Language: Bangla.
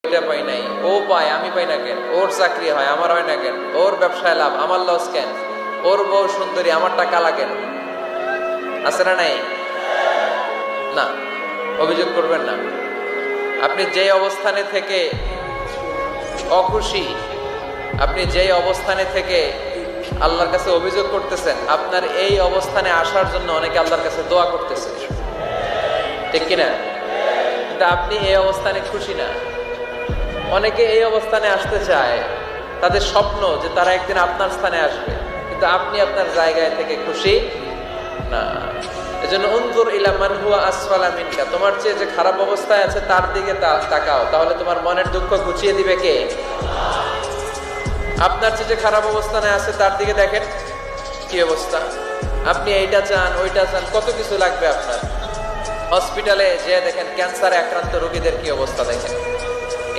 এটা পাই নাই, ও পায় আমি পাই না কেন, ওর চাকরি হয় আমার হয় না কেন, ওর ব্যবসায় লাভ আমার লস কেন, ওর বউ সুন্দরী আমার টাকা লাগেন, আছে না নাই? না, অভিযোগ করবেন না। আপনি যে অবস্থানে থেকে অখুশি, আপনি যেই অবস্থানে থেকে আল্লাহর কাছে অভিযোগ করতেছেন, আপনার এই অবস্থানে আসার জন্য অনেকে আল্লাহর কাছে দোয়া করতেছে, ঠিক কিনা? কিন্তু আপনি এই অবস্থানে খুশি না। অনেকে এই অবস্থানে আসতে চায়, তাদের স্বপ্ন যে তারা একদিন আপনার স্থানে আসবে, কিন্তু আপনি আপনার জায়গায় থেকে খুশি না। এজন্য উনজুর ইলা মান হুয়া আসফালা মিনকা, তোমার চেয়ে যে খারাপ অবস্থায় আছে তার দিকে তাকাও, তাহলে তোমার মনের দুঃখ ঘুচিয়ে দিবে কে? আপনার চেয়ে যে খারাপ অবস্থানে আছে তার দিকে দেখেন কি অবস্থা। আপনি এইটা চান ওইটা চান, কত কিছু লাগবে আপনার। হসপিটালে যে দেখেন ক্যান্সারে আক্রান্ত রোগীদের কি অবস্থা দেখেন।